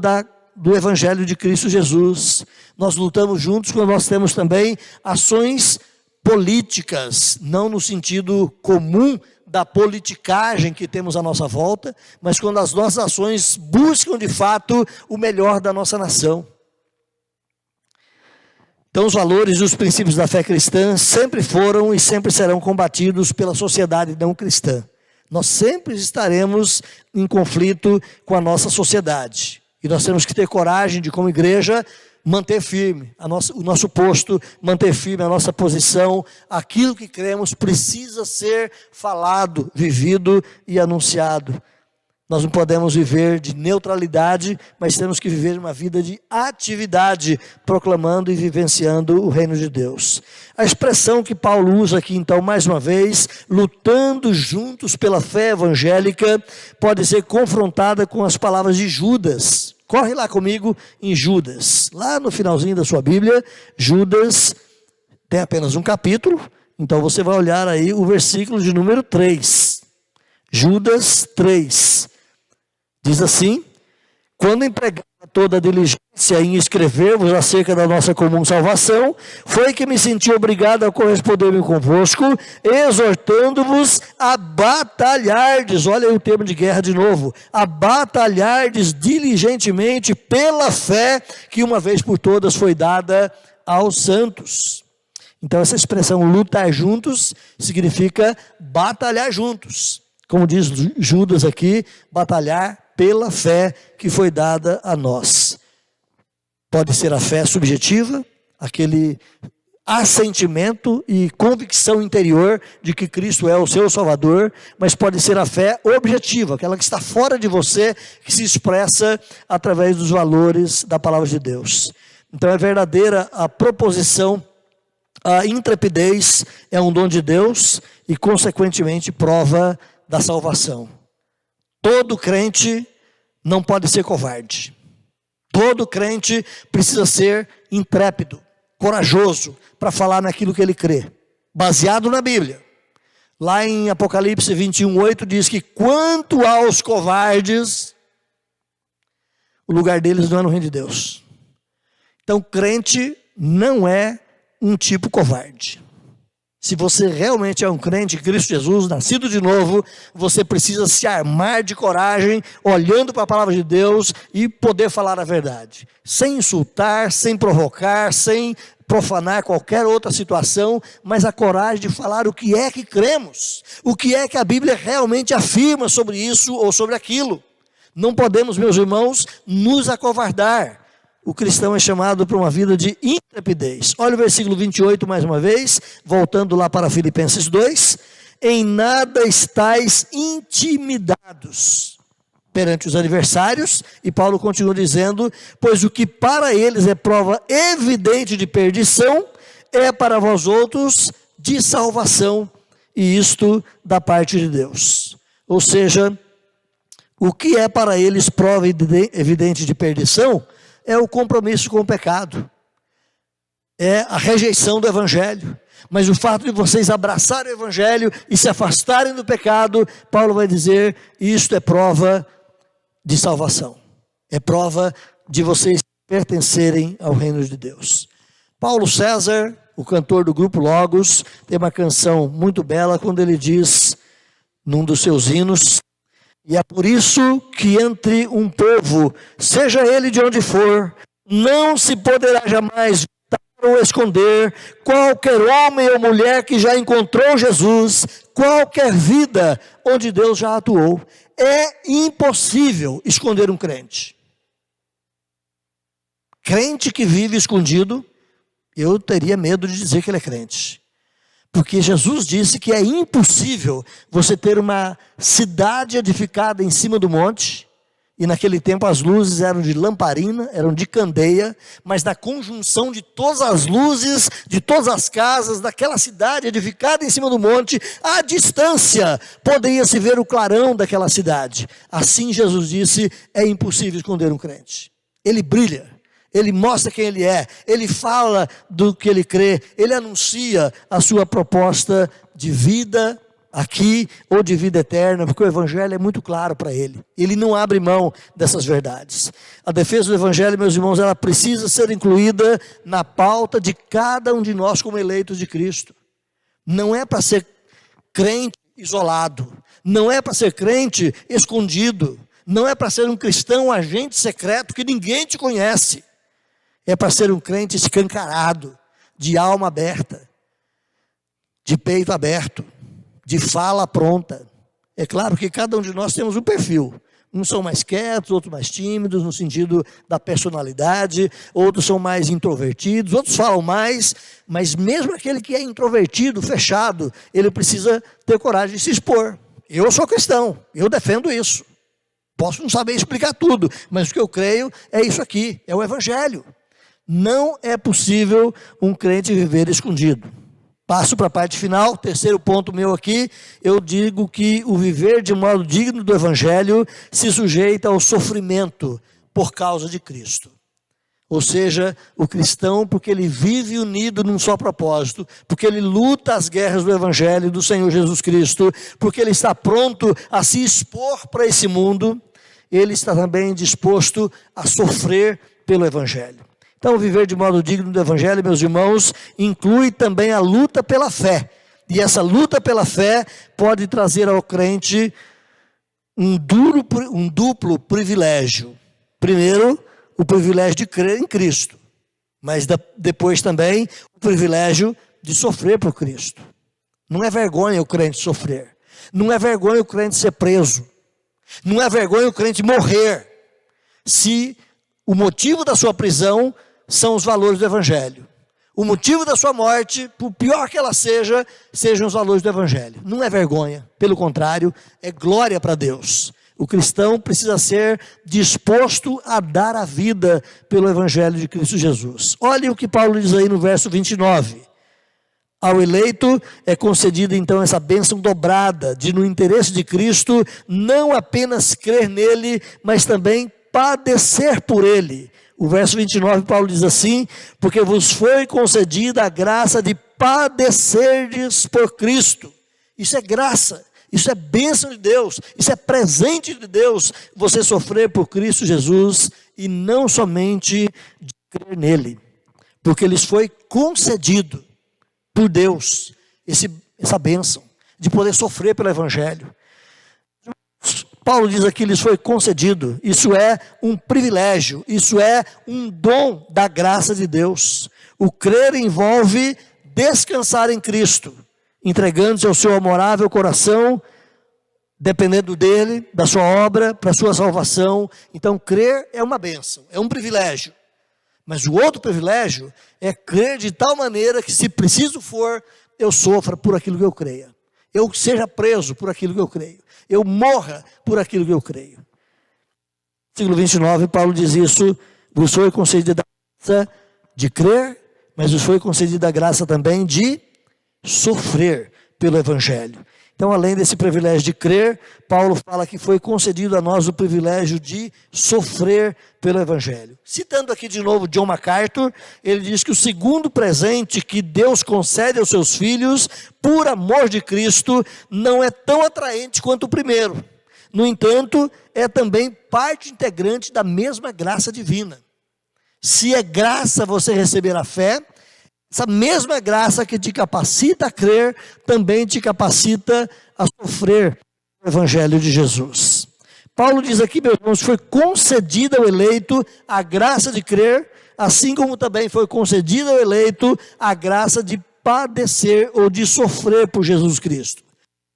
do Evangelho de Cristo Jesus. Nós lutamos juntos quando nós temos também ações políticas, não no sentido comum da politicagem que temos à nossa volta, mas quando as nossas ações buscam de fato o melhor da nossa nação. Então os valores e os princípios da fé cristã sempre foram e sempre serão combatidos pela sociedade não cristã. Nós sempre estaremos em conflito com a nossa sociedade. E nós temos que ter coragem de, como igreja, manter firme o nosso posto, manter firme a nossa posição. Aquilo que cremos precisa ser falado, vivido e anunciado. Nós não podemos viver de neutralidade, mas temos que viver uma vida de atividade, proclamando e vivenciando o reino de Deus. A expressão que Paulo usa aqui, então, mais uma vez, lutando juntos pela fé evangélica, pode ser confrontada com as palavras de Judas. Corre lá comigo em Judas, lá no finalzinho da sua Bíblia. Judas tem apenas um capítulo, então você vai olhar aí o versículo de número 3. Judas 3. Diz assim: quando empregava toda a diligência em escrever-vos acerca da nossa comum salvação, foi que me senti obrigado a corresponder-me convosco, exortando-vos a batalhardes, olha aí o termo de guerra de novo, a batalhardes diligentemente pela fé que uma vez por todas foi dada aos santos. Então essa expressão lutar juntos significa batalhar juntos. Como diz Judas aqui, batalhar pela fé que foi dada a nós. Pode ser a fé subjetiva, aquele assentimento e convicção interior de que Cristo é o seu Salvador, mas pode ser a fé objetiva, aquela que está fora de você, que se expressa através dos valores da palavra de Deus. Então é verdadeira a proposição. A intrepidez é um dom de Deus e, consequentemente, prova da salvação. Todo crente não pode ser covarde. Todo crente precisa ser intrépido, corajoso, para falar naquilo que ele crê, baseado na Bíblia. Lá em Apocalipse 21:8 diz que quanto aos covardes, o lugar deles não é no reino de Deus. Então crente não é um tipo covarde. Se você realmente é um crente em Cristo Jesus, nascido de novo, você precisa se armar de coragem, olhando para a palavra de Deus e poder falar a verdade. Sem insultar, sem provocar, sem profanar qualquer outra situação, mas a coragem de falar o que é que cremos. O que é que a Bíblia realmente afirma sobre isso ou sobre aquilo. Não podemos, meus irmãos, nos acovardar. O cristão é chamado para uma vida de intrepidez. Olha o versículo 28 mais uma vez, voltando lá para Filipenses 2. Em nada estáis intimidados perante os adversários, e Paulo continua dizendo, pois o que para eles é prova evidente de perdição, é para vós outros de salvação, e isto da parte de Deus. Ou seja, o que é para eles prova evidente de perdição, é o compromisso com o pecado, é a rejeição do evangelho. Mas o fato de vocês abraçarem o evangelho e se afastarem do pecado, Paulo vai dizer, isto é prova de salvação, é prova de vocês pertencerem ao reino de Deus. Paulo César, o cantor do grupo Logos, tem uma canção muito bela quando ele diz, num dos seus hinos, e é por isso que entre um povo, seja ele de onde for, não se poderá jamais evitar ou esconder qualquer homem ou mulher que já encontrou Jesus, qualquer vida onde Deus já atuou. É impossível esconder um crente. Crente que vive escondido, eu teria medo de dizer que ele é crente. Porque Jesus disse que é impossível você ter uma cidade edificada em cima do monte, e naquele tempo as luzes eram de lamparina, eram de candeia, mas da conjunção de todas as luzes, de todas as casas, daquela cidade edificada em cima do monte, à distância, poderia se ver o clarão daquela cidade. Assim Jesus disse, é impossível esconder um crente. Ele brilha. Ele mostra quem ele é, ele fala do que ele crê, ele anuncia a sua proposta de vida aqui ou de vida eterna, porque o evangelho é muito claro para ele. Ele não abre mão dessas verdades. A defesa do evangelho, meus irmãos, ela precisa ser incluída na pauta de cada um de nós como eleitos de Cristo. Não é para ser crente isolado, não é para ser crente escondido, não é para ser um cristão agente secreto que ninguém te conhece. É para ser um crente escancarado, de alma aberta, de peito aberto, de fala pronta. É claro que cada um de nós temos um perfil. Uns são mais quietos, outros mais tímidos, no sentido da personalidade. Outros são mais introvertidos, outros falam mais. Mas mesmo aquele que é introvertido, fechado, ele precisa ter coragem de se expor. Eu sou cristão, eu defendo isso. Posso não saber explicar tudo, mas o que eu creio é isso aqui, é o evangelho. Não é possível um crente viver escondido. Passo para a parte final, terceiro ponto meu aqui, eu digo que o viver de modo digno do evangelho se sujeita ao sofrimento por causa de Cristo. Ou seja, o cristão, porque ele vive unido num só propósito, porque ele luta as guerras do evangelho do Senhor Jesus Cristo, porque ele está pronto a se expor para esse mundo, ele está também disposto a sofrer pelo evangelho. Então, viver de modo digno do evangelho, meus irmãos, inclui também a luta pela fé. E essa luta pela fé pode trazer ao crente um duplo privilégio. Primeiro, o privilégio de crer em Cristo. Mas depois também o privilégio de sofrer por Cristo. Não é vergonha o crente sofrer. Não é vergonha o crente ser preso. Não é vergonha o crente morrer. Se o motivo da sua prisão são os valores do evangelho. O motivo da sua morte, por pior que ela seja, sejam os valores do evangelho. Não é vergonha, pelo contrário, é glória para Deus. O cristão precisa ser disposto a dar a vida pelo evangelho de Cristo Jesus. Olha o que Paulo diz aí no verso 29. Ao eleito é concedida então essa bênção dobrada de, no interesse de Cristo, não apenas crer nele, mas também padecer por ele. O verso 29, Paulo diz assim, porque vos foi concedida a graça de padecerdes por Cristo. Isso é graça, isso é bênção de Deus, isso é presente de Deus, você sofrer por Cristo Jesus e não somente de crer nele, porque lhes foi concedido por Deus essa bênção de poder sofrer pelo Evangelho. Paulo diz aqui, lhes foi concedido. Isso é um privilégio, isso é um dom da graça de Deus. O crer envolve descansar em Cristo, entregando-se ao seu amorável coração, dependendo dele, da sua obra, para a sua salvação. Então, crer é uma bênção, é um privilégio. Mas o outro privilégio é crer de tal maneira que, se preciso for, eu sofra por aquilo que eu creia. Eu seja preso por aquilo que eu creio. Eu morra por aquilo que eu creio. Versículo 29, Paulo diz isso: vos foi concedida a graça de crer, mas vos foi concedida a graça também de sofrer pelo Evangelho. Então, além desse privilégio de crer, Paulo fala que foi concedido a nós o privilégio de sofrer pelo Evangelho. Citando aqui de novo John MacArthur, ele diz que o segundo presente que Deus concede aos seus filhos, por amor de Cristo, não é tão atraente quanto o primeiro. No entanto, é também parte integrante da mesma graça divina. Se é graça você receber a fé, essa mesma graça que te capacita a crer, também te capacita a sofrer o Evangelho de Jesus. Paulo diz aqui, meus irmãos, foi concedida ao eleito a graça de crer, assim como também foi concedida ao eleito a graça de padecer ou de sofrer por Jesus Cristo.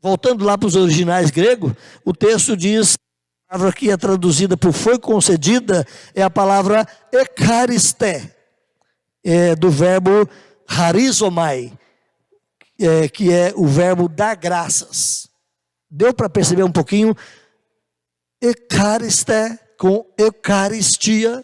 Voltando lá para os originais gregos, o texto diz, a palavra que é traduzida por foi concedida, é a palavra ekaristé, do verbo harizomai, que é o verbo dar graças. Deu para perceber um pouquinho? Ekaristé com eucaristia,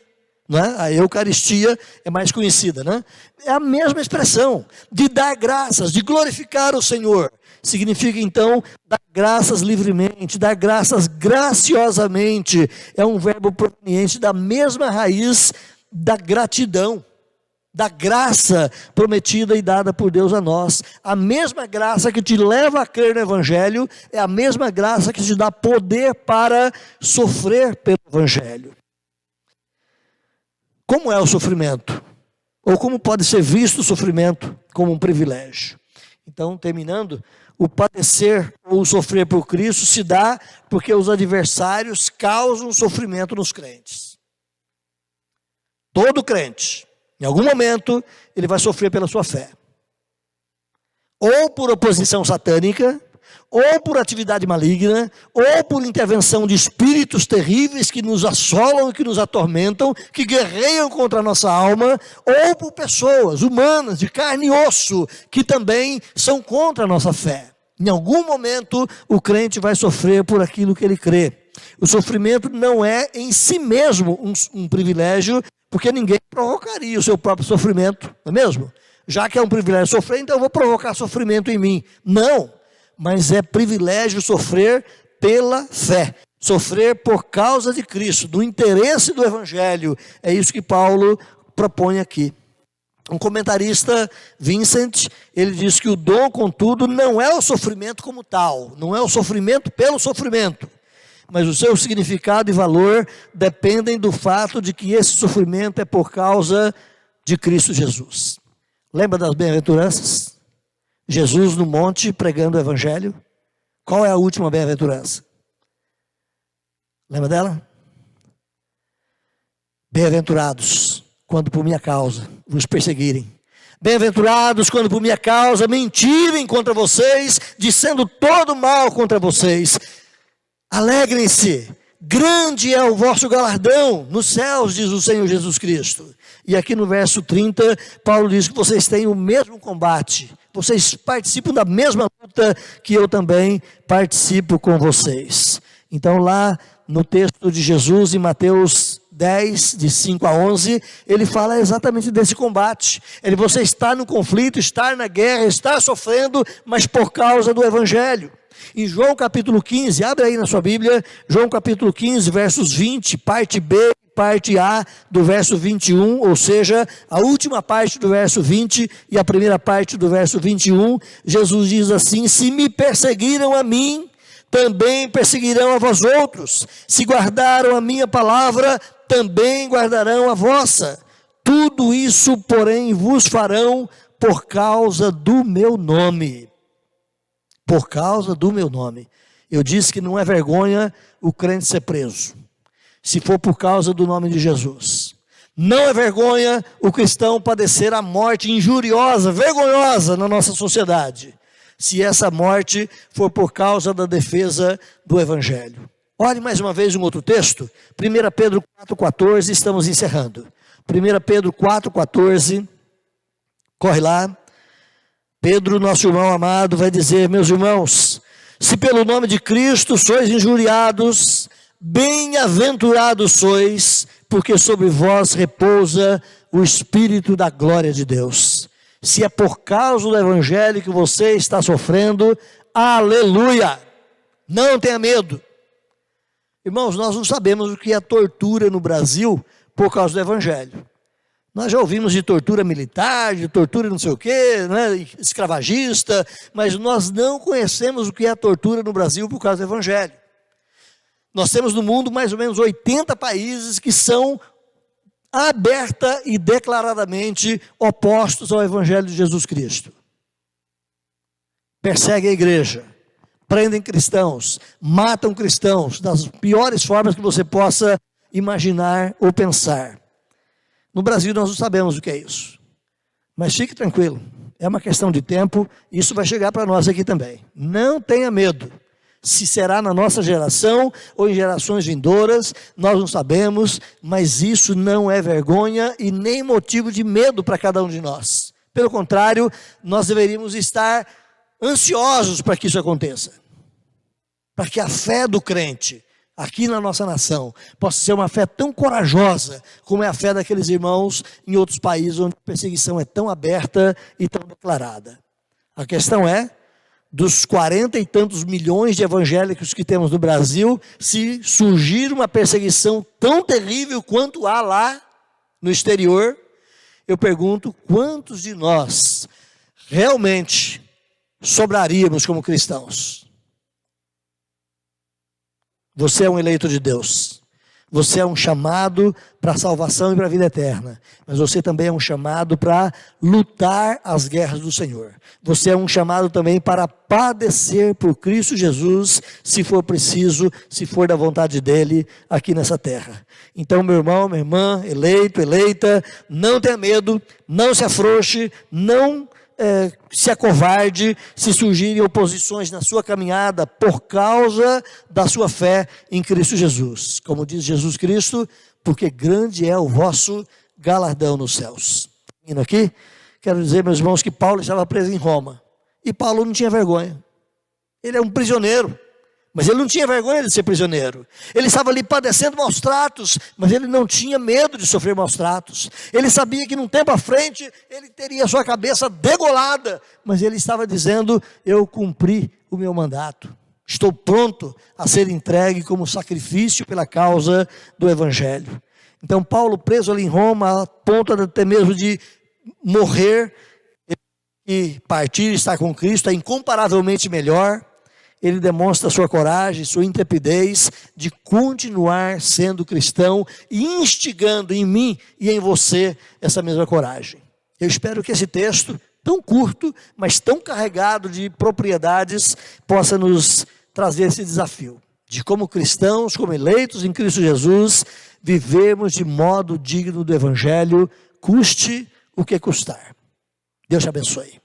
né? A eucaristia é mais conhecida, né? É a mesma expressão de dar graças, de glorificar o Senhor. Significa então dar graças livremente, dar graças graciosamente. É um verbo proveniente da mesma raiz da gratidão, da graça prometida e dada por Deus a nós. A mesma graça que te leva a crer no Evangelho é a mesma graça que te dá poder para sofrer pelo Evangelho. Como é o sofrimento? Ou como pode ser visto o sofrimento como um privilégio? Então, terminando, o padecer ou o sofrer por Cristo se dá porque os adversários causam sofrimento nos crentes. Todo crente, em algum momento, ele vai sofrer pela sua fé. Ou por oposição satânica, ou por atividade maligna, ou por intervenção de espíritos terríveis que nos assolam e que nos atormentam, que guerreiam contra a nossa alma, ou por pessoas humanas, de carne e osso, que também são contra a nossa fé. Em algum momento, o crente vai sofrer por aquilo que ele crê. O sofrimento não é em si mesmo um privilégio, porque ninguém provocaria o seu próprio sofrimento, não é mesmo? Já que é um privilégio sofrer, então eu vou provocar sofrimento em mim. Não, mas é privilégio sofrer pela fé. Sofrer por causa de Cristo, do interesse do Evangelho. É isso que Paulo propõe aqui. Um comentarista, Vincent, ele diz que o dom, contudo, não é o sofrimento como tal. Não é o sofrimento pelo sofrimento. Mas o seu significado e valor dependem do fato de que esse sofrimento é por causa de Cristo Jesus. Lembra das bem-aventuranças? Jesus no monte pregando o Evangelho. Qual é a última bem-aventurança? Lembra dela? Bem-aventurados quando por minha causa vos perseguirem. Bem-aventurados quando por minha causa mentirem contra vocês, dizendo todo mal contra vocês. Alegrem-se, grande é o vosso galardão nos céus, diz o Senhor Jesus Cristo. E aqui no verso 30, Paulo diz que vocês têm o mesmo combate, vocês participam da mesma luta que eu também participo com vocês. Então lá no texto de Jesus, em Mateus 10, de 5 a 11, ele fala exatamente desse combate. Você está no conflito, está na guerra, está sofrendo, mas por causa do Evangelho. Em João capítulo 15, abre aí na sua Bíblia, João capítulo 15, versos 20, parte B e parte A do verso 21, ou seja, a última parte do verso 20 e a primeira parte do verso 21, Jesus diz assim: se me perseguiram a mim, também perseguirão a vós outros. Se guardaram a minha palavra, também guardarão a vossa. Tudo isso, porém, vos farão por causa do meu nome, por causa do meu nome. Eu disse que não é vergonha o crente ser preso, se for por causa do nome de Jesus. Não é vergonha o cristão padecer a morte injuriosa, vergonhosa na nossa sociedade, se essa morte for por causa da defesa do Evangelho. Olhe mais uma vez um outro texto, 1 Pedro 4,14, estamos encerrando. 1 Pedro 4,14, corre lá. Pedro, nosso irmão amado, vai dizer: meus irmãos, se pelo nome de Cristo sois injuriados, bem-aventurados sois, porque sobre vós repousa o Espírito da glória de Deus. Se é por causa do Evangelho que você está sofrendo, aleluia! Não tenha medo. Irmãos, nós não sabemos o que é tortura no Brasil por causa do Evangelho. Nós já ouvimos de tortura militar, de tortura não sei o quê, né, escravagista, mas nós não conhecemos o que é a tortura no Brasil por causa do Evangelho. Nós temos no mundo mais ou menos 80 países que são aberta e declaradamente opostos ao Evangelho de Jesus Cristo. Perseguem a igreja, prendem cristãos, matam cristãos das piores formas que você possa imaginar ou pensar. No Brasil nós não sabemos o que é isso, mas fique tranquilo, é uma questão de tempo, isso vai chegar para nós aqui também. Não tenha medo, se será na nossa geração ou em gerações vindouras, nós não sabemos, mas isso não é vergonha e nem motivo de medo para cada um de nós. Pelo contrário, nós deveríamos estar ansiosos para que isso aconteça, para que a fé do crente aqui na nossa nação possa ser uma fé tão corajosa como é a fé daqueles irmãos em outros países onde a perseguição é tão aberta e tão declarada. A questão é, dos 40 e tantos milhões de evangélicos que temos no Brasil, se surgir uma perseguição tão terrível quanto há lá no exterior, eu pergunto, quantos de nós realmente sobraríamos como cristãos? Você é um eleito de Deus, você é um chamado para a salvação e para a vida eterna, mas você também é um chamado para lutar as guerras do Senhor. Você é um chamado também para padecer por Cristo Jesus, se for preciso, se for da vontade dEle aqui nessa terra. Então, meu irmão, minha irmã, eleito, eleita, não tenha medo, não se afrouxe, não se acovarde se surgirem oposições na sua caminhada por causa da sua fé em Cristo Jesus. Como diz Jesus Cristo, porque grande é o vosso galardão nos céus. Indo aqui, quero dizer, meus irmãos, que Paulo estava preso em Roma. E Paulo não tinha vergonha. Ele é um prisioneiro, mas ele não tinha vergonha de ser prisioneiro. Ele estava ali padecendo maus tratos, mas ele não tinha medo de sofrer maus tratos. Ele sabia que num tempo à frente, ele teria a sua cabeça degolada, mas ele estava dizendo, eu cumpri o meu mandato. Estou pronto a ser entregue como sacrifício pela causa do Evangelho. Então Paulo preso ali em Roma, a ponto até mesmo de morrer e partir e estar com Cristo, é incomparavelmente melhor. Ele demonstra sua coragem, sua intrepidez de continuar sendo cristão e instigando em mim e em você essa mesma coragem. Eu espero que esse texto, tão curto, mas tão carregado de propriedades, possa nos trazer esse desafio de como cristãos, como eleitos em Cristo Jesus, vivermos de modo digno do Evangelho, custe o que custar. Deus te abençoe.